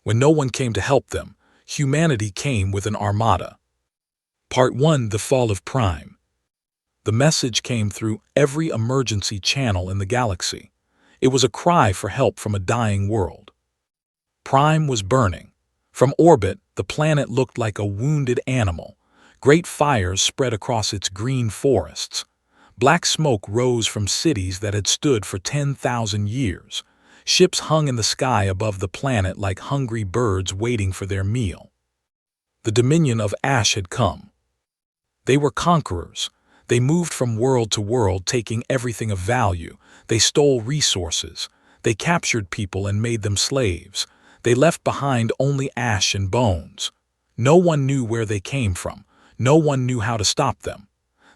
When no one came to help them, humanity came with an armada. Part 1: The Fall of Prime. The message came through every emergency channel in the galaxy. It was a cry for help from a dying world. Prime was burning. From orbit, the planet looked like a wounded animal. Great fires spread across its green forests. Black smoke rose from cities that had stood for 10,000 years. Ships hung in the sky above the planet like hungry birds waiting for their meal. The Dominion of Ash had come. They were conquerors. They moved from world to world, taking everything of value. They stole resources. They captured people and made them slaves. They left behind only ash and bones. No one knew where they came from. No one knew how to stop them.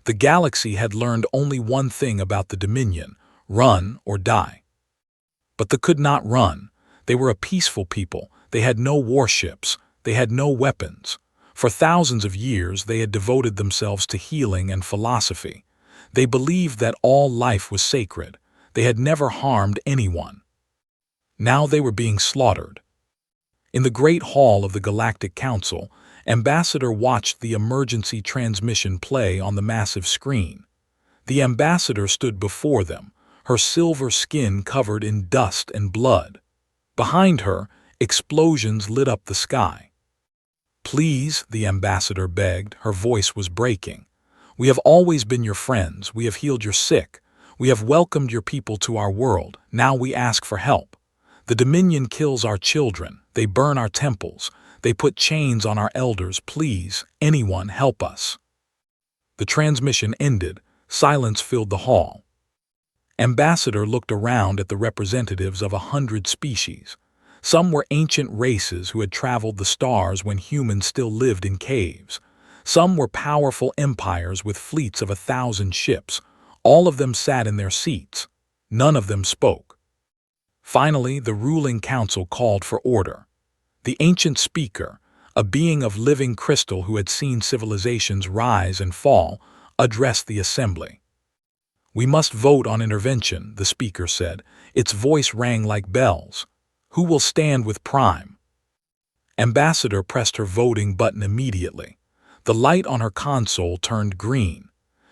The galaxy had learned only one thing about the Dominion: run or die. But they could not run. They were a peaceful people. They had no warships. They had no weapons. For thousands of years, they had devoted themselves to healing and philosophy. They believed that all life was sacred. They had never harmed anyone. Now they were being slaughtered. In the Great Hall of the Galactic Council, Ambassador watched the emergency transmission play on the massive screen. The ambassador stood before them, her silver skin covered in dust and blood. Behind her, explosions lit up the sky. "Please," the ambassador begged, her voice was breaking. "We have always been your friends. We have healed your sick. We have welcomed your people to our world. Now we ask for help. The Dominion kills our children. They burn our temples. They put chains on our elders. Please, anyone, help us." The transmission ended. Silence filled the hall. Ambassador looked around at the representatives of 100 species. Some were ancient races who had traveled the stars when humans still lived in caves. Some were powerful empires with fleets of 1,000 ships. All of them sat in their seats. None of them spoke. Finally, the ruling council called for order. The ancient speaker, a being of living crystal who had seen civilizations rise and fall, addressed the assembly. "We must vote on intervention," the speaker said. Its voice rang like bells. "Who will stand with Prime?" Ambassador pressed her voting button immediately. The light on her console turned green.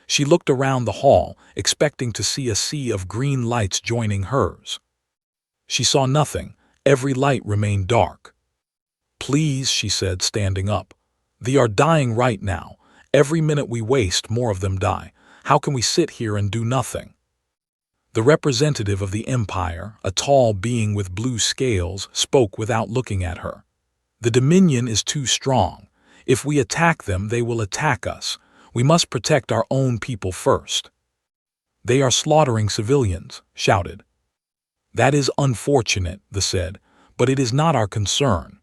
She looked around the hall, expecting to see a sea of green lights joining hers. She saw nothing. Every light remained dark. "Please," she said, standing up. "They are dying right now. Every minute we waste, more of them die. How can we sit here and do nothing?" The representative of the Empire, a tall being with blue scales, spoke without looking at her. "The Dominion is too strong. If we attack them, they will attack us. We must protect our own people first." "They are slaughtering civilians," shouted. "That is unfortunate," they said, "but it is not our concern."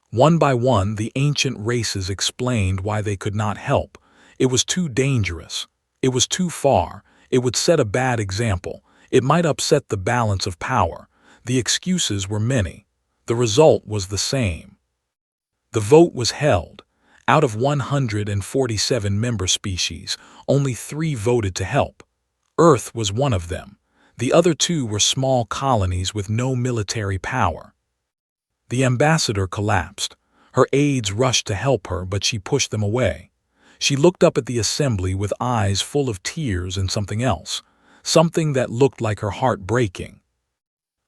One by one, the ancient races explained why they could not help. It was too dangerous. It was too far. It would set a bad example. It might upset the balance of power. The excuses were many. The result was the same. The vote was held. Out of 147 member species, only 3 voted to help. Earth was one of them. The other 2 were small colonies with no military power. The ambassador collapsed. Her aides rushed to help her, but she pushed them away. She looked up at the assembly with eyes full of tears and something else, something that looked like her heart breaking.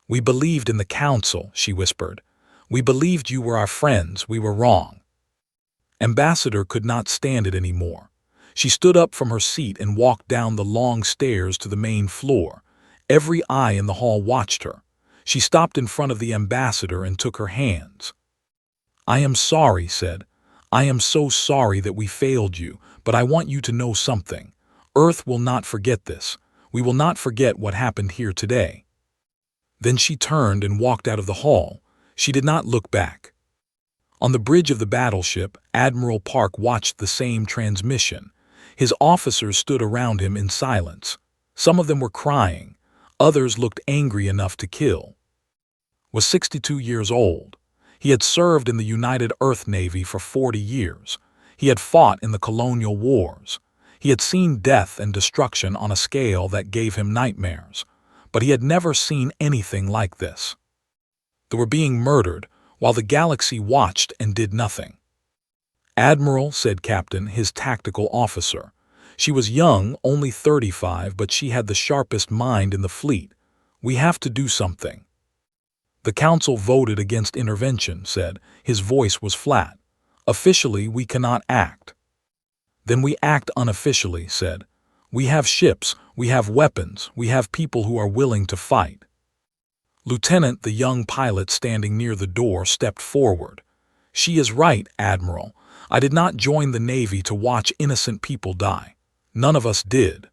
"We believed in the council," she whispered. "We believed you were our friends. We were wrong." Ambassador could not stand it anymore. She stood up from her seat and walked down the long stairs to the main floor. Every eye in the hall watched her. She stopped in front of the ambassador and took her hands. "I am sorry," said. "I am so sorry that we failed you, but I want you to know something. Earth will not forget this. We will not forget what happened here today." Then she turned and walked out of the hall. She did not look back. On the bridge of the battleship, Admiral Park watched the same transmission. His officers stood around him in silence. Some of them were crying. Others looked angry enough to kill. Was 62 years old. He had served in the United Earth Navy for 40 years. He had fought in the colonial wars. He had seen death and destruction on a scale that gave him nightmares. But he had never seen anything like this. They were being murdered, while the galaxy watched and did nothing. "Admiral," said Captain, his tactical officer. She was young, only 35, but she had the sharpest mind in the fleet. "We have to do something." "The Council voted against intervention," said. His voice was flat. "Officially, we cannot act." "Then we act unofficially," said. "We have ships, we have weapons, we have people who are willing to fight." Lieutenant, the young pilot standing near the door, stepped forward. "She is right, Admiral. I did not join the Navy to watch innocent people die. None of us did."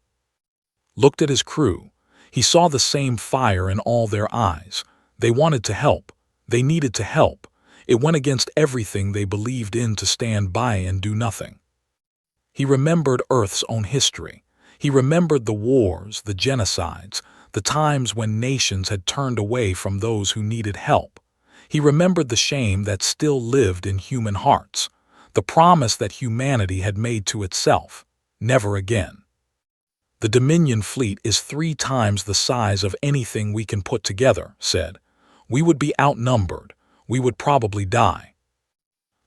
Looked at his crew. He saw the same fire in all their eyes. They wanted to help. They needed to help. It went against everything they believed in to stand by and do nothing. He remembered Earth's own history. He remembered the wars, the genocides, the times when nations had turned away from those who needed help. He remembered the shame that still lived in human hearts, the promise that humanity had made to itself: never again. "The Dominion fleet is 3 times the size of anything we can put together," said. "We would be outnumbered. We would probably die."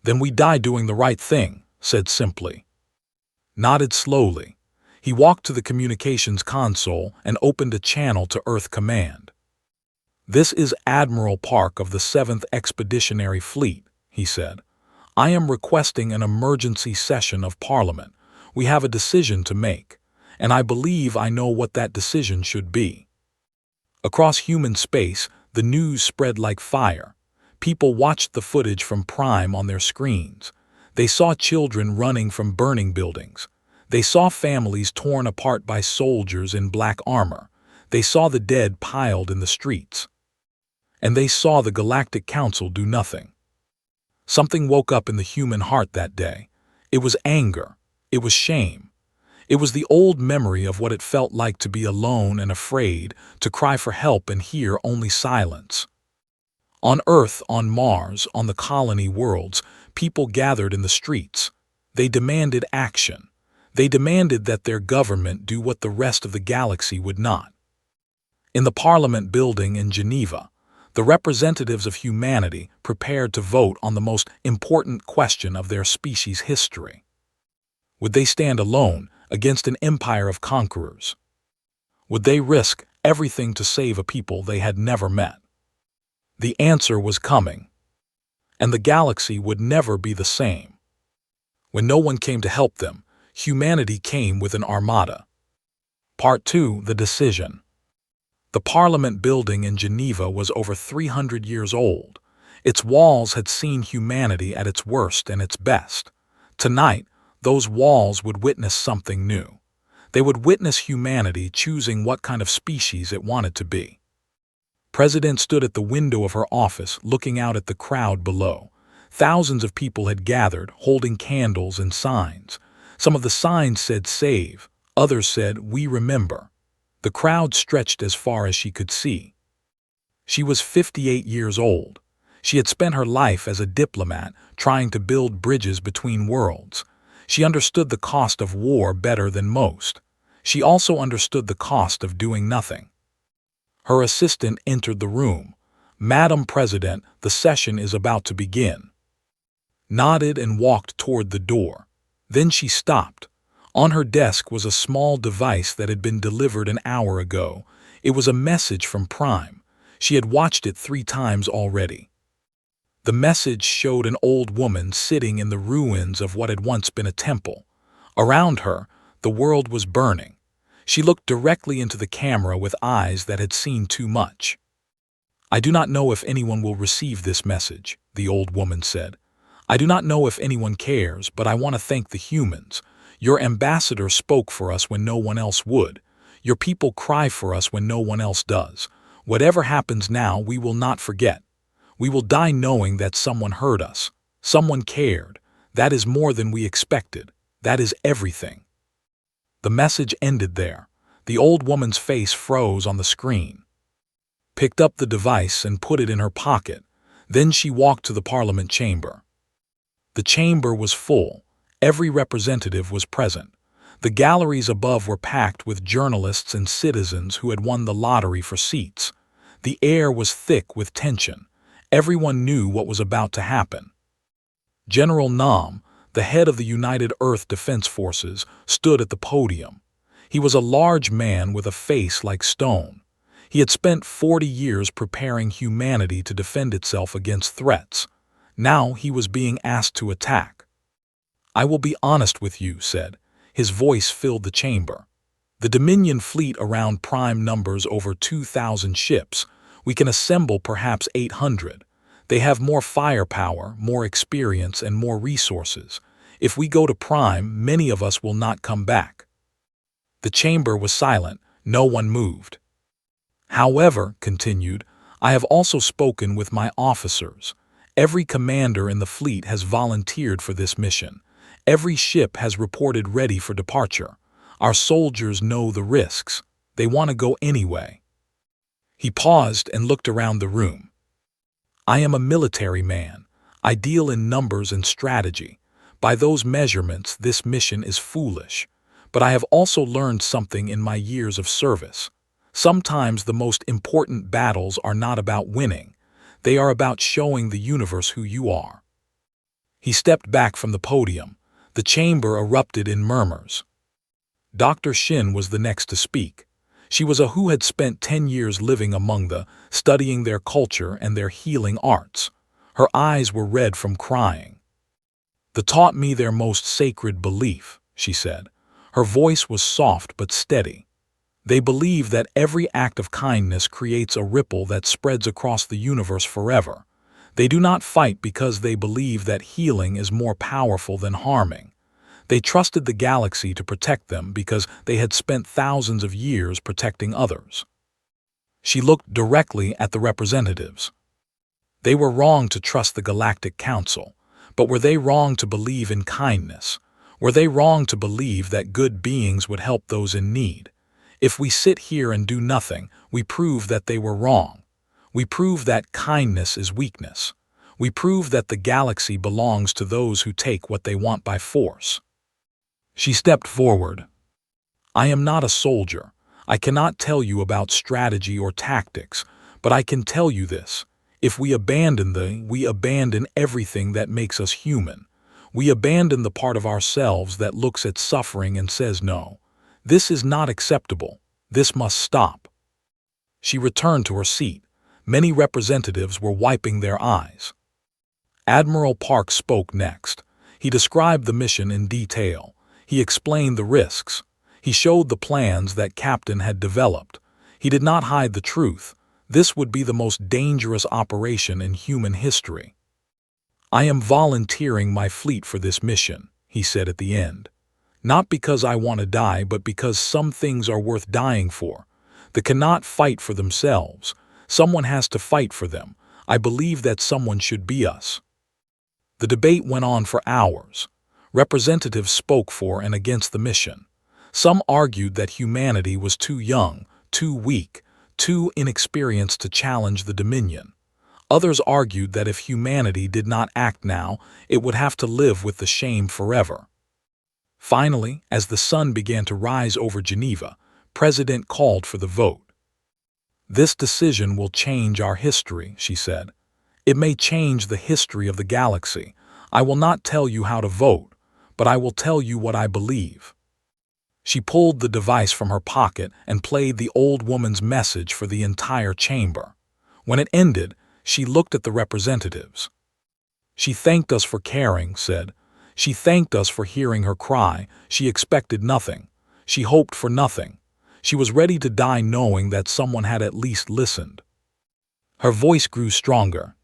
"Then we die doing the right thing," said simply. Nodded slowly. He walked to the communications console and opened a channel to Earth Command. "This is Admiral Park of the 7th Expeditionary Fleet," he said. "I am requesting an emergency session of Parliament. We have a decision to make, and I believe I know what that decision should be." Across human space, the news spread like fire. People watched the footage from Prime on their screens. They saw children running from burning buildings. They saw families torn apart by soldiers in black armor. They saw the dead piled in the streets. And they saw the Galactic Council do nothing. Something woke up in the human heart that day. It was anger. It was shame. It was the old memory of what it felt like to be alone and afraid, to cry for help and hear only silence. On Earth, on Mars, on the colony worlds, people gathered in the streets. They demanded action. They demanded that their government do what the rest of the galaxy would not. In the Parliament building in Geneva, the representatives of humanity prepared to vote on the most important question of their species' history. Would they stand alone against an empire of conquerors? Would they risk everything to save a people they had never met? The answer was coming, and the galaxy would never be the same. When no one came to help them, humanity came with an armada. Part 2: The Decision. The Parliament building in Geneva was over 300 years old. Its walls had seen humanity at its worst and its best. Tonight, those walls would witness something new. They would witness humanity choosing what kind of species it wanted to be. President stood at the window of her office, looking out at the crowd below. Thousands of people had gathered, holding candles and signs. Some of the signs said "Save," others said "We remember." The crowd stretched as far as she could see. She was 58 years old. She had spent her life as a diplomat, trying to build bridges between worlds. She understood the cost of war better than most. She also understood the cost of doing nothing. Her assistant entered the room. "Madam President, the session is about to begin." Nodded and walked toward the door. Then she stopped. On her desk was a small device that had been delivered an hour ago. It was a message from Prime. She had watched it 3 times already. The message showed an old woman sitting in the ruins of what had once been a temple. Around her, the world was burning. She looked directly into the camera with eyes that had seen too much. "I do not know if anyone will receive this message," the old woman said. "I do not know if anyone cares, but I want to thank the humans. Your ambassador spoke for us when no one else would. Your people cry for us when no one else does. Whatever happens now, we will not forget. We will die knowing that someone heard us. Someone cared. That is more than we expected. That is everything." The message ended there. The old woman's face froze on the screen. Picked up the device and put it in her pocket. Then she walked to the Parliament chamber. The chamber was full. Every representative was present. The galleries above were packed with journalists and citizens who had won the lottery for seats. The air was thick with tension. Everyone knew what was about to happen. General Nam, the head of the United Earth Defense Forces, stood at the podium. He was a large man with a face like stone. He had spent 40 years preparing humanity to defend itself against threats. Now he was being asked to attack. "I will be honest with you," said. His voice filled the chamber. "The Dominion fleet around Prime numbers over 2,000 ships. We can assemble perhaps 800. They have more firepower, more experience, and more resources. If we go to Prime, many of us will not come back." The chamber was silent. No one moved. "However," continued, "I have also spoken with my officers. Every commander in the fleet has volunteered for this mission. Every ship has reported ready for departure. Our soldiers know the risks. They want to go anyway." He paused and looked around the room. "I am a military man. I deal in numbers and strategy. By those measurements, this mission is foolish. But I have also learned something in my years of service. Sometimes the most important battles are not about winning. They are about showing the universe who you are." He stepped back from the podium. The chamber erupted in murmurs. Dr. Shin was the next to speak. She was a who had spent 10 years living among the, studying their culture and their healing arts. Her eyes were red from crying. "They taught me their most sacred belief," she said. Her voice was soft but steady. "They believe that every act of kindness creates a ripple that spreads across the universe forever. They do not fight because they believe that healing is more powerful than harming. They trusted the galaxy to protect them because they had spent thousands of years protecting others." She looked directly at the representatives. They were wrong to trust the Galactic Council, but were they wrong to believe in kindness? Were they wrong to believe that good beings would help those in need? If we sit here and do nothing, we prove that they were wrong. We prove that kindness is weakness. We prove that the galaxy belongs to those who take what they want by force. She stepped forward. "I am not a soldier. I cannot tell you about strategy or tactics, but I can tell you this. If we abandon we abandon everything that makes us human. We abandon the part of ourselves that looks at suffering and says no. This is not acceptable. This must stop." She returned to her seat. Many representatives were wiping their eyes. Admiral Park spoke next. He described the mission in detail. He explained the risks. He showed the plans that Captain had developed. He did not hide the truth. This would be the most dangerous operation in human history. "I am volunteering my fleet for this mission," he said at the end. "Not because I want to die, but because some things are worth dying for. They cannot fight for themselves. Someone has to fight for them. I believe that someone should be us." The debate went on for hours. Representatives spoke for and against the mission. Some argued that humanity was too young, too weak, too inexperienced to challenge the Dominion. Others argued that if humanity did not act now, it would have to live with the shame forever. Finally, as the sun began to rise over Geneva, President called for the vote. "This decision will change our history," she said. "It may change the history of the galaxy. I will not tell you how to vote, but I will tell you what I believe." She pulled the device from her pocket and played the old woman's message for the entire chamber. When it ended, she looked at the representatives. "She thanked us for caring," said. "She thanked us for hearing her cry. She expected nothing. She hoped for nothing. She was ready to die knowing that someone had at least listened." Her voice grew stronger.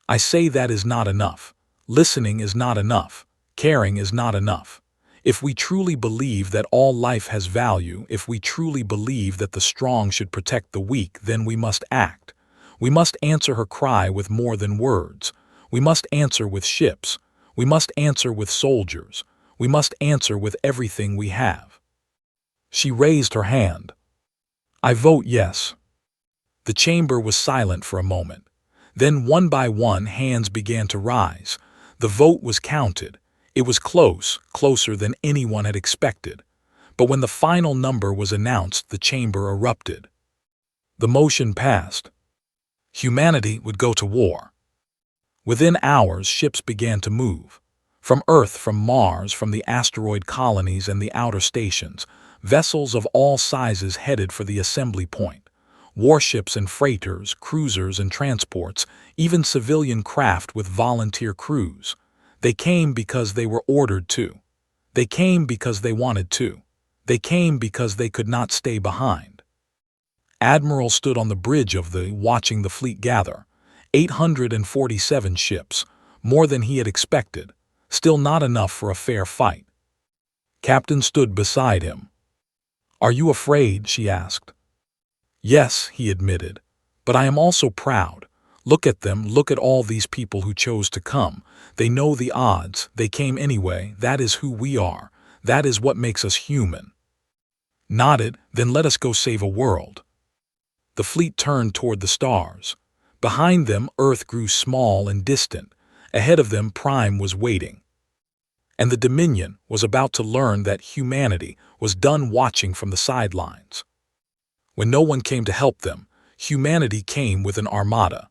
"I say that is not enough. Listening is not enough. Caring is not enough. If we truly believe that all life has value, if we truly believe that the strong should protect the weak, then we must act. We must answer her cry with more than words. We must answer with ships. We must answer with soldiers. We must answer with everything we have." She raised her hand. "I vote yes." The chamber was silent for a moment. Then one by one hands began to rise. The vote was counted. It was close, closer than anyone had expected. But when the final number was announced, the chamber erupted. The motion passed. Humanity would go to war. Within hours, ships began to move. From Earth, from Mars, from the asteroid colonies and the outer stations, vessels of all sizes headed for the assembly point. Warships and freighters, cruisers and transports, even civilian craft with volunteer crews. They came because they were ordered to. They came because they wanted to. They came because they could not stay behind. Admiral stood on the bridge of the, watching the fleet gather. 847 ships, more than he had expected, still not enough for a fair fight. Captain stood beside him. "Are you afraid?" she asked. "Yes," he admitted, "but I am also proud. Look at them, look at all these people who chose to come. They know the odds, they came anyway, that is who we are, that is what makes us human." Nodded, "Then let us go save a world." The fleet turned toward the stars. Behind them, Earth grew small and distant. Ahead of them, Prime was waiting. And the Dominion was about to learn that humanity was done watching from the sidelines. When no one came to help them, humanity came with an armada.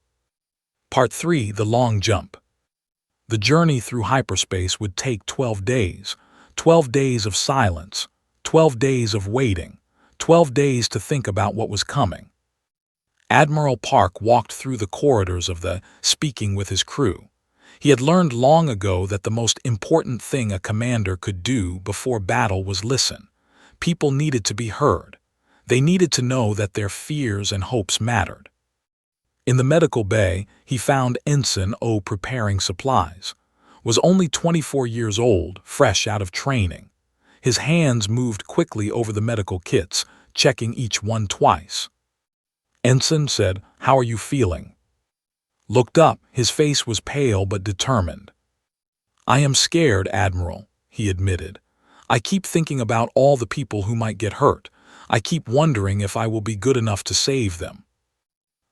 Part 3: The Long Jump. The journey through hyperspace would take 12 days. 12 days of silence. 12 days of waiting. 12 days to think about what was coming. Admiral Park walked through the corridors of the, speaking with his crew. He had learned long ago that the most important thing a commander could do before battle was listen. People needed to be heard. They needed to know that their fears and hopes mattered. In the medical bay, he found Ensign O preparing supplies. Was only 24 years old, fresh out of training. His hands moved quickly over the medical kits, checking each one twice. Ensign said, "How are you feeling?" Looked up, his face was pale but determined. "I am scared, Admiral," he admitted. "I keep thinking about all the people who might get hurt. I keep wondering if I will be good enough to save them."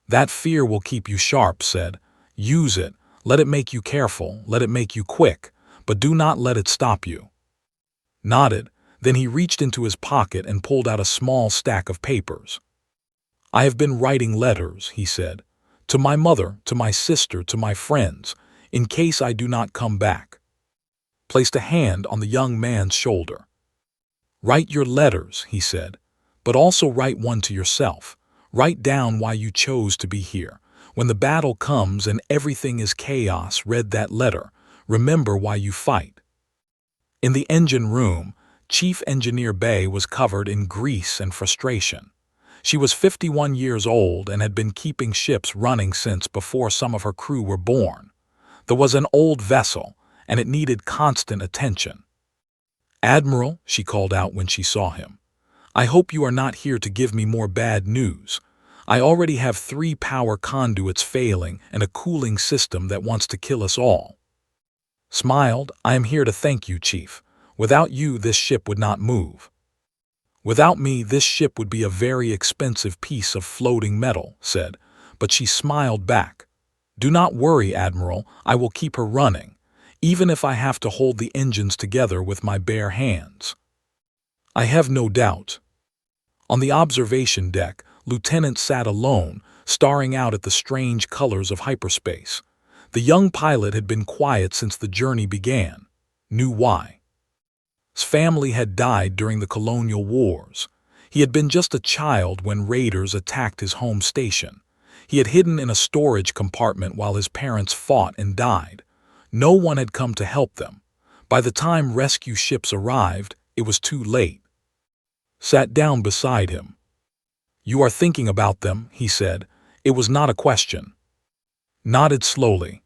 "That fear will keep you sharp," said. "Use it, let it make you careful, let it make you quick, but do not let it stop you." Nodded, then he reached into his pocket and pulled out a small stack of papers. "I have been writing letters," he said, "to my mother, to my sister, to my friends, in case I do not come back." Placed a hand on the young man's shoulder. "Write your letters," he said, "but also write one to yourself. Write down why you chose to be here. When the battle comes and everything is chaos, read that letter. Remember why you fight." In the engine room, Chief Engineer Bay was covered in grease and frustration. She was 51 years old and had been keeping ships running since before some of her crew were born. There was an old vessel, and it needed constant attention. "Admiral," she called out when she saw him, "I hope you are not here to give me more bad news. I already have 3 power conduits failing and a cooling system that wants to kill us all." Smiled, "I am here to thank you, Chief. Without you, this ship would not move." "Without me, this ship would be a very expensive piece of floating metal," said, but she smiled back. "Do not worry, Admiral, I will keep her running, even if I have to hold the engines together with my bare hands." "I have no doubt." On the observation deck, Lieutenant sat alone, staring out at the strange colors of hyperspace. The young pilot had been quiet since the journey began. Knew why. His family had died during the colonial wars. He had been just a child when raiders attacked his home station. He had hidden in a storage compartment while his parents fought and died. No one had come to help them. By the time rescue ships arrived, it was too late. Sat down beside him. "You are thinking about them," he said. It was not a question. Nodded slowly.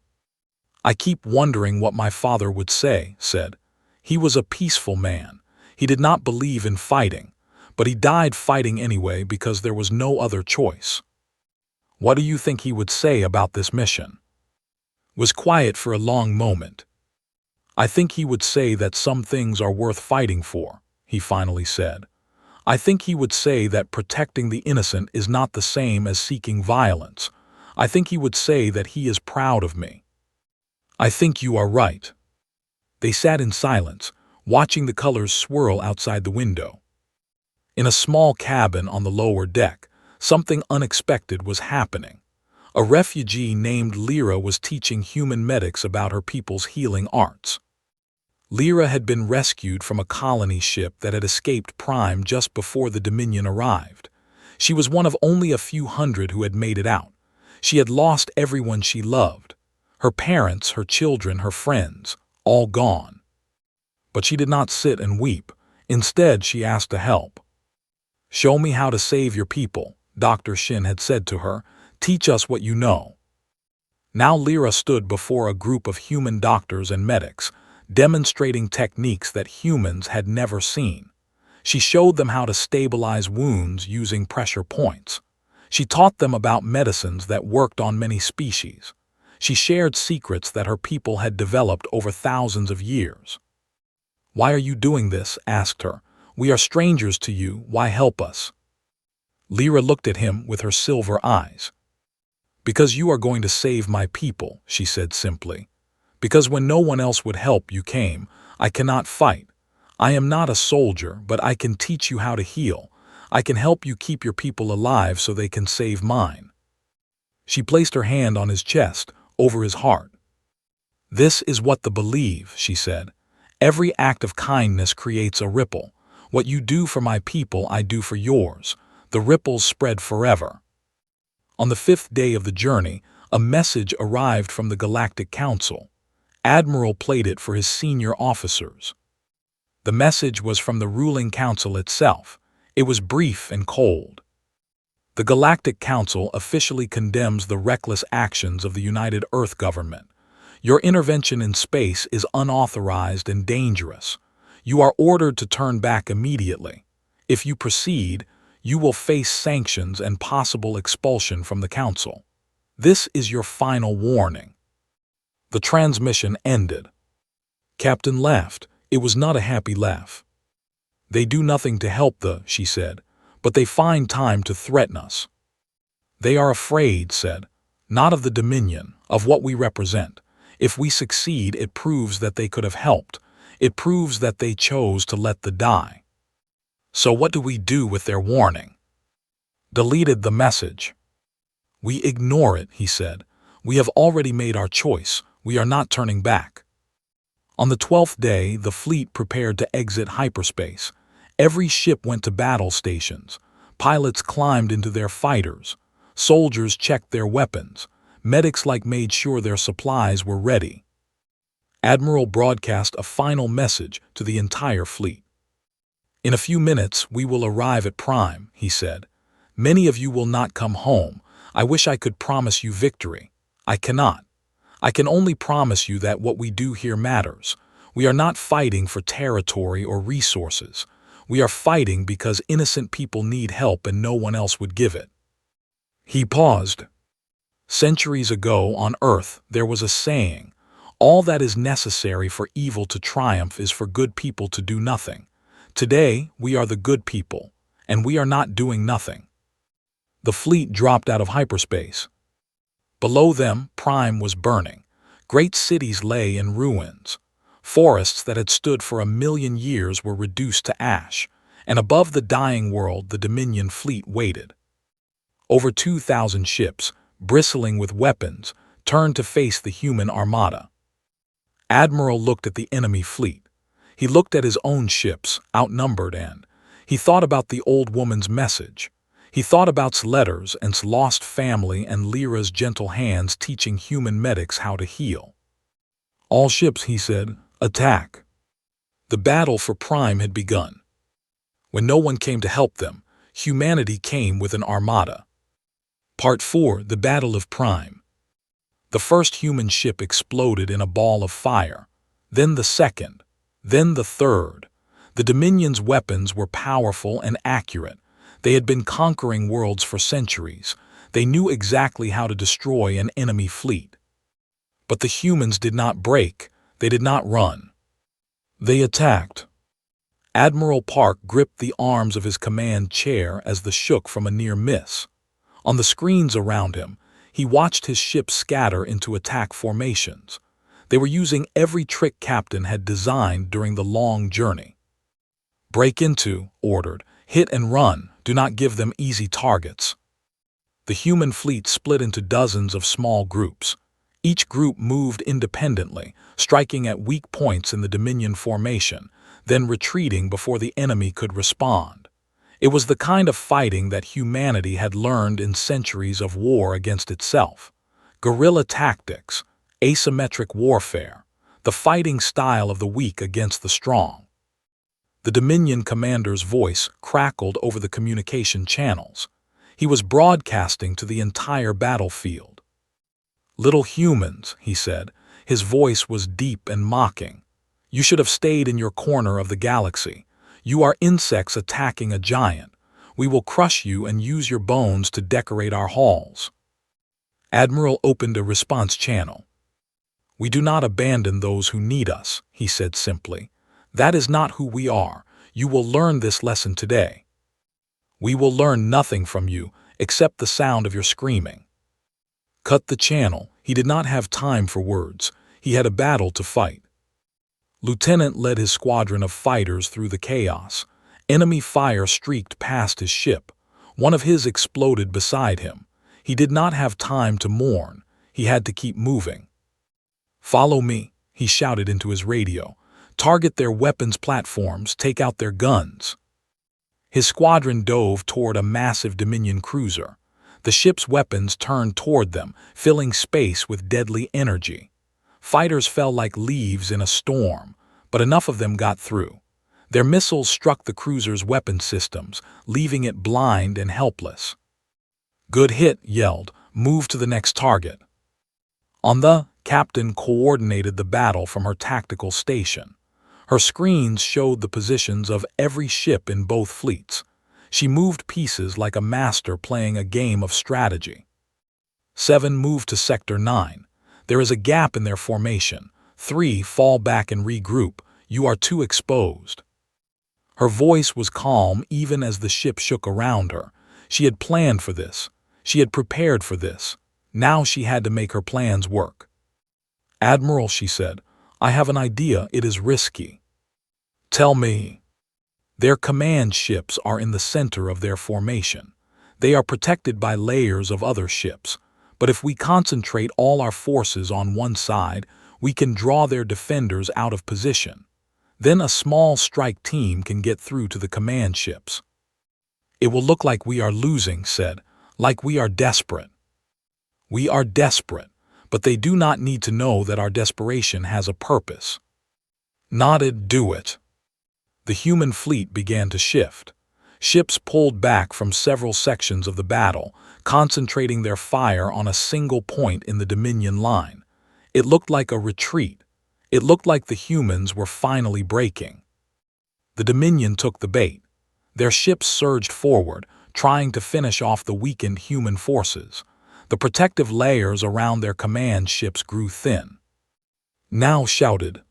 "I keep wondering what my father would say," said. "He was a peaceful man. He did not believe in fighting, but he died fighting anyway because there was no other choice." "What do you think he would say about this mission?" Was quiet for a long moment. "I think he would say that some things are worth fighting for," he finally said. "I think he would say that protecting the innocent is not the same as seeking violence. I think he would say that he is proud of me." "I think you are right." They sat in silence, watching the colors swirl outside the window. In a small cabin on the lower deck, something unexpected was happening. A refugee named Lyra was teaching human medics about her people's healing arts. Lyra had been rescued from a colony ship that had escaped Prime just before the Dominion arrived. She was one of only a few hundred who had made it out. She had lost everyone she loved. Her parents, her children, her friends, all gone. But she did not sit and weep. Instead, she asked to help. "Show me how to save your people," Dr. Shin had said to her. "Teach us what you know." Now Lyra stood before a group of human doctors and medics, demonstrating techniques that humans had never seen. She showed them how to stabilize wounds using pressure points. She taught them about medicines that worked on many species. She shared secrets that her people had developed over thousands of years. "Why are you doing this?" asked her. "We are strangers to you. Why help us?" Lyra looked at him with her silver eyes. "Because you are going to save my people," she said simply. "Because when no one else would help, you came. I cannot fight. I am not a soldier, but I can teach you how to heal. I can help you keep your people alive so they can save mine." She placed her hand on his chest, over his heart. "This is what they believe," she said. "Every act of kindness creates a ripple. What you do for my people, I do for yours. The ripples spread forever." On the 5th day of the journey, a message arrived from the Galactic Council. Admiral played it for his senior officers. The message was from the ruling council itself. It was brief and cold. The Galactic Council officially condemns the reckless actions of the United Earth government. Your intervention in space is unauthorized and dangerous. You are ordered to turn back immediately. If you proceed, you will face sanctions and possible expulsion from the Council. This is your final warning. The transmission ended. Captain laughed. It was not a happy laugh. "They do nothing to help she said, "but they find time to threaten us." "They are afraid," said, "not of the Dominion, of what we represent. If we succeed, it proves that they could have helped. It proves that they chose to let the die." "So what do we do with their warning?" "Deleted the message." "We ignore it," he said. "We have already made our choice. We are not turning back." On the 12th day, the fleet prepared to exit hyperspace. Every ship went to battle stations. Pilots climbed into their fighters. Soldiers checked their weapons. Medics made sure their supplies were ready. Admiral broadcast a final message to the entire fleet. "In a few minutes, we will arrive at Prime," he said. "Many of you will not come home. I wish I could promise you victory. I cannot. I can only promise you that what we do here matters. We are not fighting for territory or resources. We are fighting because innocent people need help and no one else would give it." He paused. "Centuries ago on Earth there was a saying, 'All that is necessary for evil to triumph is for good people to do nothing.' Today we are the good people, and we are not doing nothing." The fleet dropped out of hyperspace. Below them, Prime was burning. Great cities lay in ruins. Forests that had stood for 1,000,000 years were reduced to ash, and above the dying world the Dominion fleet waited. Over 2,000 ships, bristling with weapons, turned to face the human armada. Admiral looked at the enemy fleet. He looked at his own ships, outnumbered, and he thought about the old woman's message. He thought about S letters and S lost family and Lyra's gentle hands teaching human medics how to heal. "All ships," he said, "attack." The battle for Prime had begun. When no one came to help them, humanity came with an armada. Part 4: The Battle of Prime. The first human ship exploded in a ball of fire. Then the second. Then the third. The Dominion's weapons were powerful and accurate. They had been conquering worlds for centuries. They knew exactly how to destroy an enemy fleet. But the humans did not break. They did not run. They attacked. Admiral Park gripped the arms of his command chair as the shook from a near miss. On the screens around him, he watched his ship scatter into attack formations. They were using every trick Captain had designed during the long journey. "Break into," ordered. "Hit and run. Do not give them easy targets." The human fleet split into dozens of small groups. Each group moved independently, striking at weak points in the Dominion formation, then retreating before the enemy could respond. It was the kind of fighting that humanity had learned in centuries of war against itself. Guerrilla tactics, asymmetric warfare, the fighting style of the weak against the strong. The Dominion commander's voice crackled over the communication channels. He was broadcasting to the entire battlefield. "Little humans," he said. His voice was deep and mocking. "You should have stayed in your corner of the galaxy. You are insects attacking a giant. We will crush you and use your bones to decorate our halls." Admiral opened a response channel. "We do not abandon those who need us," he said simply. "That is not who we are. You will learn this lesson today. We will learn nothing from you except the sound of your screaming." Cut the channel. He did not have time for words. He had a battle to fight. Lieutenant led his squadron of fighters through the chaos. Enemy fire streaked past his ship. One of his exploded beside him. He did not have time to mourn. He had to keep moving. "Follow me," he shouted into his radio. "Target their weapons platforms, take out their guns." His squadron dove toward a massive Dominion cruiser. The ship's weapons turned toward them, filling space with deadly energy. Fighters fell like leaves in a storm, but enough of them got through. Their missiles struck the cruiser's weapon systems, leaving it blind and helpless. "Good hit," yelled. "Move to the next target." Captain coordinated the battle from her tactical station. Her screens showed the positions of every ship in both fleets. She moved pieces like a master playing a game of strategy. 7 move to Sector 9. There is a gap in their formation. 3 fall back and regroup. You are too exposed. Her voice was calm even as the ship shook around her. She had planned for this. She had prepared for this. Now she had to make her plans work. "Admiral," she said, "I have an idea. It is risky." "Tell me." "Their command ships are in the center of their formation. They are protected by layers of other ships. But if we concentrate all our forces on one side, we can draw their defenders out of position. Then a small strike team can get through to the command ships." "It will look like we are losing," said, "like we are desperate." "We are desperate, but they do not need to know that our desperation has a purpose." Nodded. "Do it." The human fleet began to shift. Ships pulled back from several sections of the battle, concentrating their fire on a single point in the Dominion line. It looked like a retreat. It looked like the humans were finally breaking. The Dominion took the bait. Their ships surged forward, trying to finish off the weakened human forces. The protective layers around their command ships grew thin. "Now," shouted.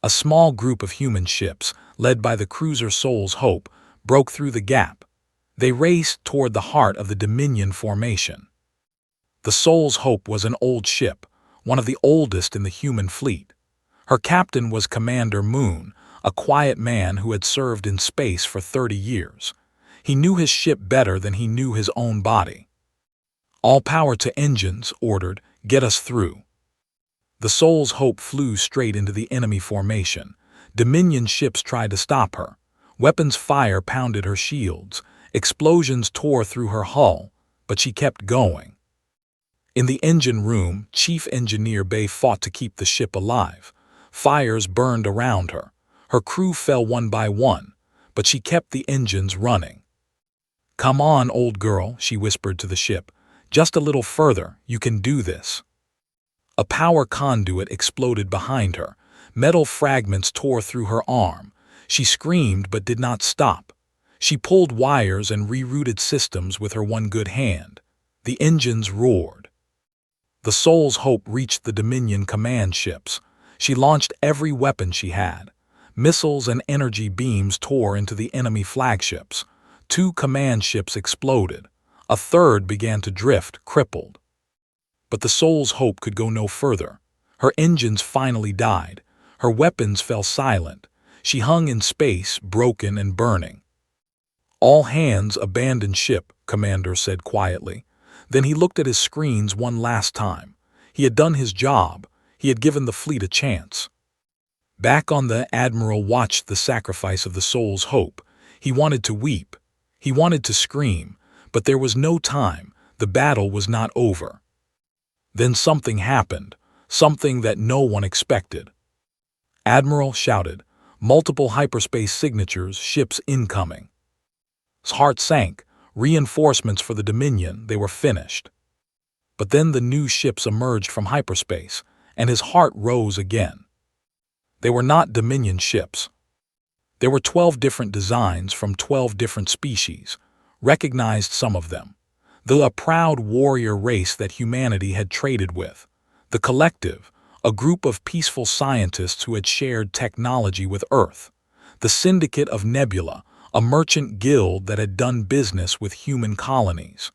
A small group of human ships, led by the cruiser Soul's Hope, broke through the gap. They raced toward the heart of the Dominion formation. The Soul's Hope was an old ship, one of the oldest in the human fleet. Her captain was Commander Moon, a quiet man who had served in space for 30 years. He knew his ship better than he knew his own body. "All power to engines," ordered. "Get us through." The Soul's Hope flew straight into the enemy formation. Dominion ships tried to stop her. Weapons fire pounded her shields. Explosions tore through her hull, but she kept going. In the engine room, Chief Engineer Bay fought to keep the ship alive. Fires burned around her. Her crew fell one by one, but she kept the engines running. "Come on, old girl," she whispered to the ship. "Just a little further. You can do this." A power conduit exploded behind her. Metal fragments tore through her arm. She screamed but did not stop. She pulled wires and rerouted systems with her one good hand. The engines roared. The Soul's Hope reached the Dominion command ships. She launched every weapon she had. Missiles and energy beams tore into the enemy flagships. 2 command ships exploded. A third began to drift, crippled. But the Soul's Hope could go no further. Her engines finally died. Her weapons fell silent. She hung in space, broken and burning. "All hands abandon ship," Commander said quietly. Then he looked at his screens one last time. He had done his job. He had given the fleet a chance. Back on the Admiral watched the sacrifice of the soul's hope. He wanted to weep. He wanted to scream. But there was no time. The battle was not over. Then something happened. Something that no one expected. Admiral shouted, "Multiple hyperspace signatures, ships incoming." His heart sank. Reinforcements for the Dominion, they were finished. But then the new ships emerged from hyperspace, and his heart rose again. They were not Dominion ships. There were 12 different designs from 12 different species. Recognized some of them. A proud warrior race that humanity had traded with. The Collective, a group of peaceful scientists who had shared technology with Earth. The Syndicate of Nebula, a merchant guild that had done business with human colonies.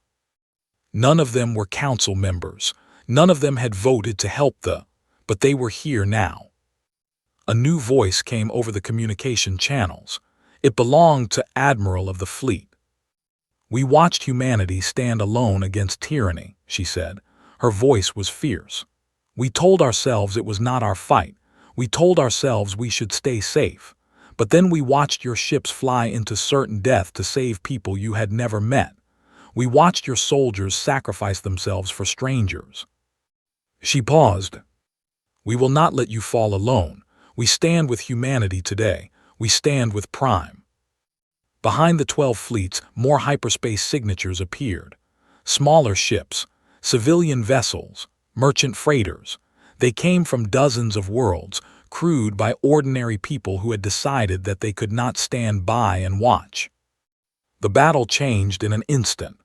None of them were council members. None of them had voted to help but they were here now. A new voice came over the communication channels. It belonged to Admiral of the Fleet. "We watched humanity stand alone against tyranny," she said. Her voice was fierce. "We told ourselves it was not our fight. We told ourselves we should stay safe. But then we watched your ships fly into certain death to save people you had never met. We watched your soldiers sacrifice themselves for strangers." She paused. "We will not let you fall alone. We stand with humanity today. We stand with Prime." Behind the 12 fleets, more hyperspace signatures appeared. Smaller ships, civilian vessels, merchant freighters. They came from dozens of worlds, crewed by ordinary people who had decided that they could not stand by and watch. The battle changed in an instant.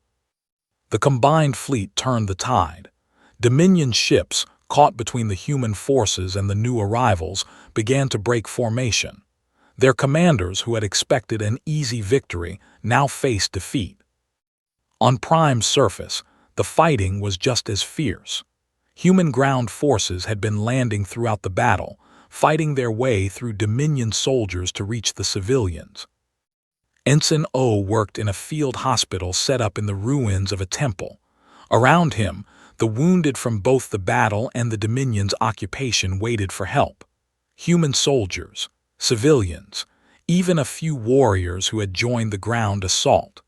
The combined fleet turned the tide. Dominion ships, caught between the human forces and the new arrivals, began to break formation. Their commanders, who had expected an easy victory, now faced defeat. On Prime's surface, the fighting was just as fierce. Human ground forces had been landing throughout the battle, fighting their way through Dominion soldiers to reach the civilians. Ensign O worked in a field hospital set up in the ruins of a temple. Around him, the wounded from both the battle and the Dominion's occupation waited for help. Human soldiers, civilians, even a few warriors who had joined the ground assault.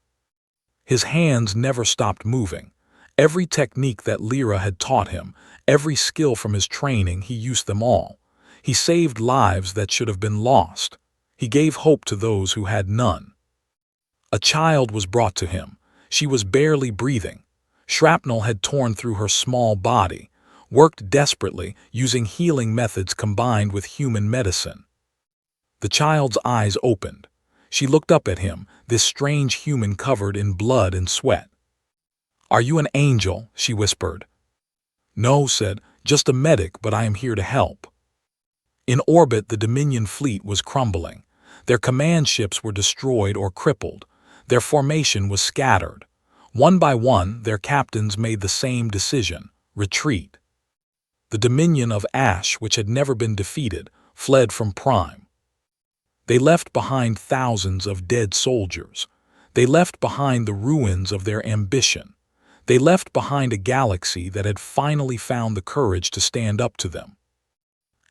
His hands never stopped moving. Every technique that Lyra had taught him, every skill from his training, he used them all. He saved lives that should have been lost. He gave hope to those who had none. A child was brought to him. She was barely breathing. Shrapnel had torn through her small body, worked desperately, using healing methods combined with human medicine. The child's eyes opened. She looked up at him, this strange human covered in blood and sweat. "Are you an angel?" she whispered. "No," said, "just a medic, but I am here to help." In orbit, the Dominion fleet was crumbling. Their command ships were destroyed or crippled. Their formation was scattered. One by one, their captains made the same decision: retreat. The Dominion of Ash, which had never been defeated, fled from Prime. They left behind thousands of dead soldiers. They left behind the ruins of their ambition. They left behind a galaxy that had finally found the courage to stand up to them.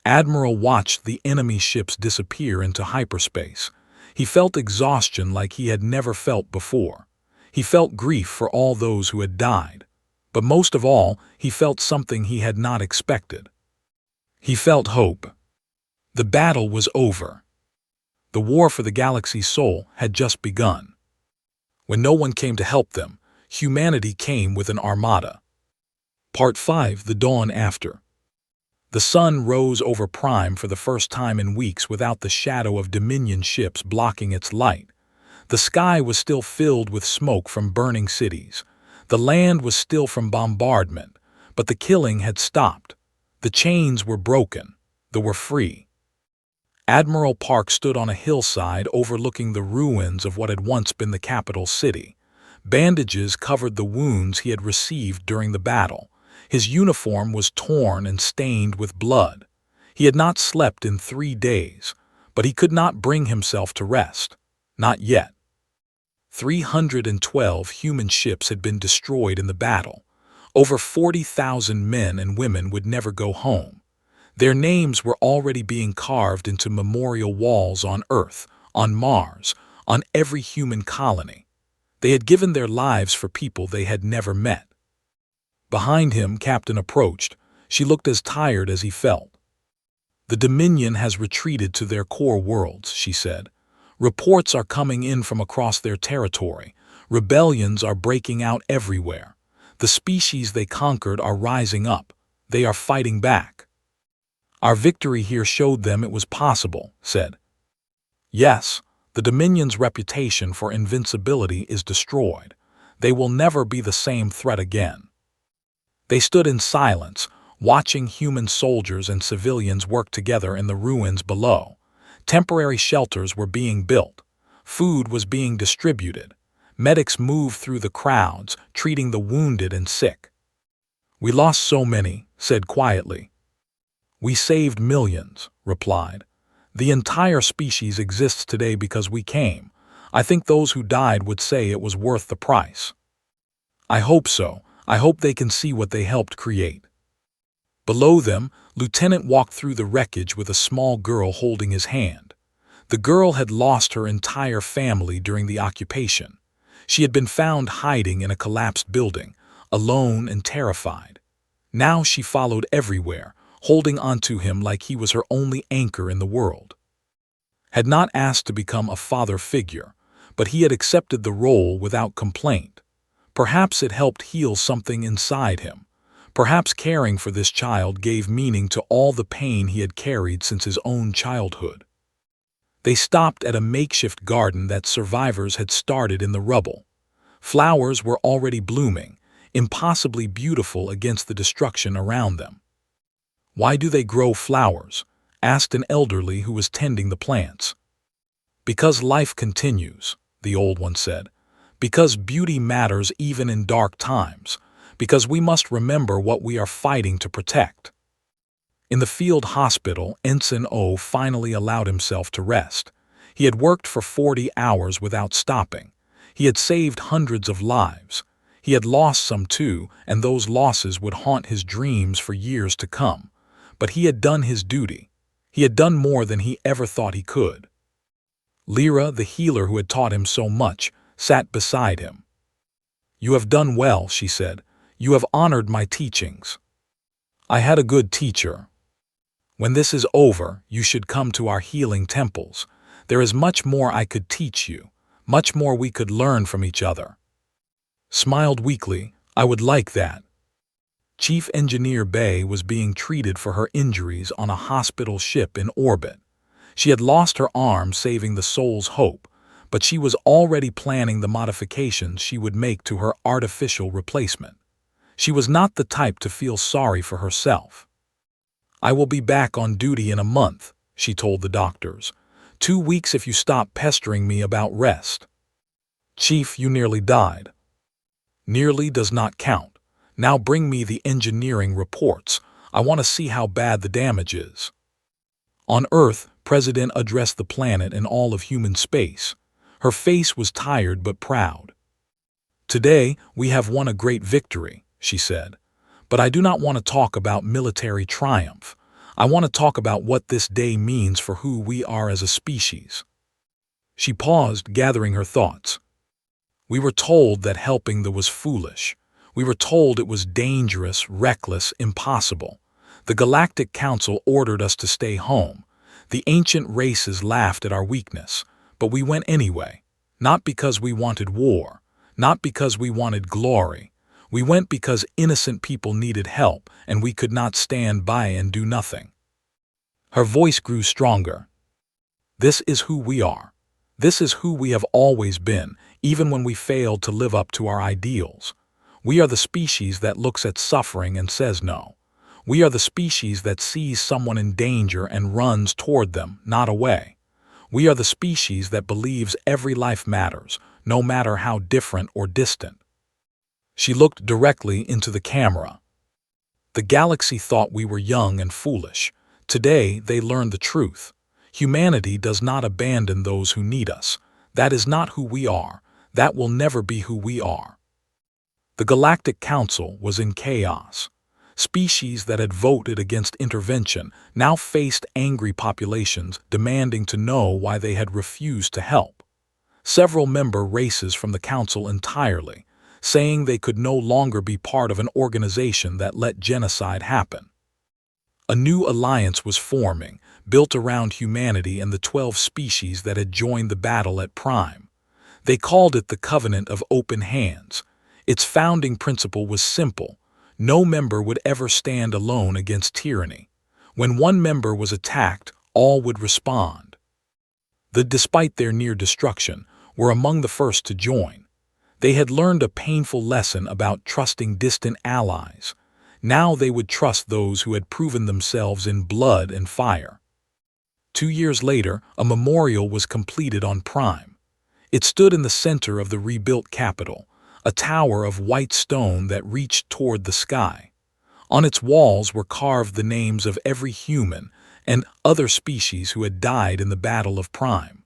Admiral watched the enemy ships disappear into hyperspace. He felt exhaustion like he had never felt before. He felt grief for all those who had died. But most of all, he felt something he had not expected. He felt hope. The battle was over. The war for the galaxy's soul had just begun. When no one came to help them, humanity came with an armada. Part 5: The Dawn After. The sun rose over Prime for the first time in weeks without the shadow of Dominion ships blocking its light. The sky was still filled with smoke from burning cities. The land was still from bombardment, but the killing had stopped. The chains were broken. They were free. Admiral Park stood on a hillside overlooking the ruins of what had once been the capital city. Bandages covered the wounds he had received during the battle. His uniform was torn and stained with blood. He had not slept in 3 days, but he could not bring himself to rest. Not yet. 312 human ships had been destroyed in the battle. Over 40,000 men and women would never go home. Their names were already being carved into memorial walls on Earth, on Mars, on every human colony. They had given their lives for people they had never met. Behind him, Captain approached. She looked as tired as he felt. "The Dominion has retreated to their core worlds," she said. "Reports are coming in from across their territory. Rebellions are breaking out everywhere. The species they conquered are rising up. They are fighting back. Our victory here showed them it was possible," said. "Yes, the Dominion's reputation for invincibility is destroyed. They will never be the same threat again." They stood in silence, watching human soldiers and civilians work together in the ruins below. Temporary shelters were being built. Food was being distributed. Medics moved through the crowds, treating the wounded and sick. "We lost so many," said quietly. "We saved millions," replied. "The entire species exists today because we came. I think those who died would say it was worth the price." "I hope so. I hope they can see what they helped create." Below them, Lieutenant walked through the wreckage with a small girl holding his hand. The girl had lost her entire family during the occupation. She had been found hiding in a collapsed building, alone and terrified. Now she followed everywhere, holding onto him like he was her only anchor in the world. Had not asked to become a father figure, but he had accepted the role without complaint. Perhaps it helped heal something inside him. Perhaps caring for this child gave meaning to all the pain he had carried since his own childhood. They stopped at a makeshift garden that survivors had started in the rubble. Flowers were already blooming, impossibly beautiful against the destruction around them. "Why do they grow flowers?" asked an elderly who was tending the plants. "Because life continues," the old one said. "Because beauty matters even in dark times. Because we must remember what we are fighting to protect." In the field hospital, Ensign O finally allowed himself to rest. He had worked for 40 hours without stopping. He had saved hundreds of lives. He had lost some too, and those losses would haunt his dreams for years to come. But he had done his duty. He had done more than he ever thought he could. Lyra, the healer who had taught him so much, sat beside him. "You have done well," she said. "You have honored my teachings." "I had a good teacher. When this is over, you should come to our healing temples. There is much more I could teach you, much more we could learn from each other." Smiled weakly. "I would like that." Chief Engineer Bay was being treated for her injuries on a hospital ship in orbit. She had lost her arm saving the soul's hope, but she was already planning the modifications she would make to her artificial replacement. She was not the type to feel sorry for herself. "I will be back on duty in a month," she told the doctors. 2 weeks if you stop pestering me about rest." "Chief, you nearly died." "Nearly does not count. Now bring me the engineering reports. I want to see how bad the damage is." On Earth, President addressed the planet and all of human space. Her face was tired but proud. "Today, we have won a great victory," she said. "But I do not want to talk about military triumph. I want to talk about what this day means for who we are as a species." She paused, gathering her thoughts. "We were told that helping was foolish. We were told it was dangerous, reckless, impossible. The Galactic Council ordered us to stay home. The ancient races laughed at our weakness, but we went anyway. Not because we wanted war, not because we wanted glory. We went because innocent people needed help, and we could not stand by and do nothing." Her voice grew stronger. "This is who we are. This is who we have always been, even when we failed to live up to our ideals. We are the species that looks at suffering and says no. We are the species that sees someone in danger and runs toward them, not away. We are the species that believes every life matters, no matter how different or distant." She looked directly into the camera. "The galaxy thought we were young and foolish. Today, they learned the truth. Humanity does not abandon those who need us. That is not who we are. That will never be who we are." The Galactic Council was in chaos. Species that had voted against intervention now faced angry populations demanding to know why they had refused to help. Several member races from the Council entirely, saying they could no longer be part of an organization that let genocide happen. A new alliance was forming, built around humanity and the 12 species that had joined the battle at Prime. They called it the Covenant of Open Hands. Its founding principle was simple: no member would ever stand alone against tyranny. When one member was attacked, all would respond. Despite their near destruction, were among the first to join. They had learned a painful lesson about trusting distant allies. Now they would trust those who had proven themselves in blood and fire. 2 years later, a memorial was completed on Prime. It stood in the center of the rebuilt capital, a tower of white stone that reached toward the sky. On its walls were carved the names of every human and other species who had died in the Battle of Prime.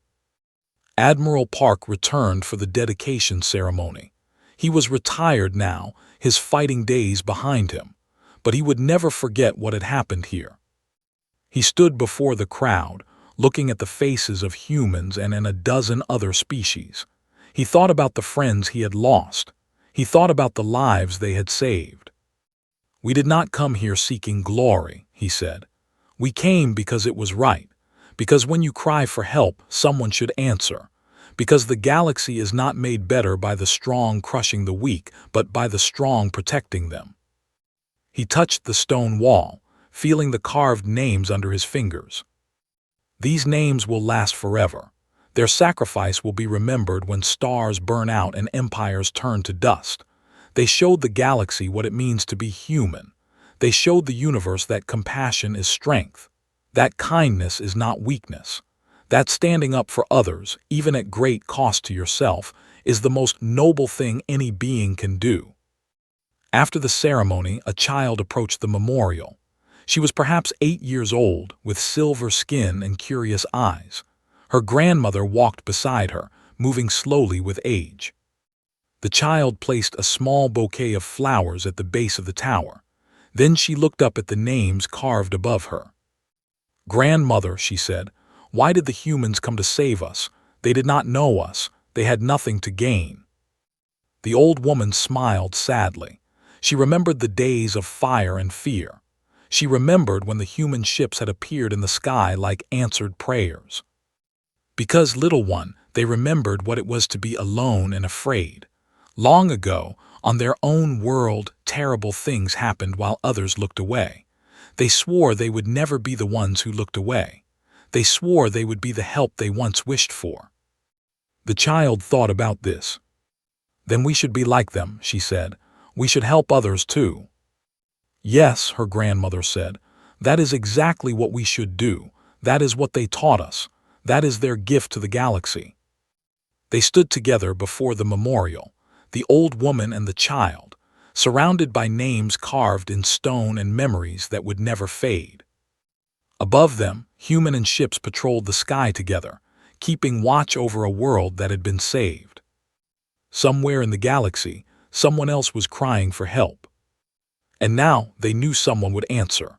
Admiral Park returned for the dedication ceremony. He was retired now, his fighting days behind him, but he would never forget what had happened here. He stood before the crowd, looking at the faces of humans and a dozen other species. He thought about the friends he had lost. He thought about the lives they had saved. "We did not come here seeking glory," he said. "We came because it was right, because when you cry for help, someone should answer, because the galaxy is not made better by the strong crushing the weak, but by the strong protecting them." He touched the stone wall, feeling the carved names under his fingers. These names will last forever. Their sacrifice will be remembered when stars burn out and empires turn to dust. They showed the galaxy what it means to be human. They showed the universe that compassion is strength, that kindness is not weakness, that standing up for others, even at great cost to yourself, is the most noble thing any being can do. After the ceremony, a child approached the memorial. She was perhaps 8 years old, with silver skin and curious eyes. Her grandmother walked beside her, moving slowly with age. The child placed a small bouquet of flowers at the base of the tower. Then she looked up at the names carved above her. "Grandmother," she said, "why did the humans come to save us? They did not know us. They had nothing to gain." The old woman smiled sadly. She remembered the days of fire and fear. She remembered when the human ships had appeared in the sky like answered prayers. "Because, little one, they remembered what it was to be alone and afraid. Long ago, on their own world, terrible things happened while others looked away. They swore they would never be the ones who looked away. They swore they would be the help they once wished for." The child thought about this. "Then we should be like them," she said. "We should help others too." "Yes," her grandmother said. "That is exactly what we should do. That is what they taught us. That is their gift to the galaxy." They stood together before the memorial, the old woman and the child, surrounded by names carved in stone and memories that would never fade. Above them, human and ships patrolled the sky together, keeping watch over a world that had been saved. Somewhere in the galaxy, someone else was crying for help. And now they knew someone would answer.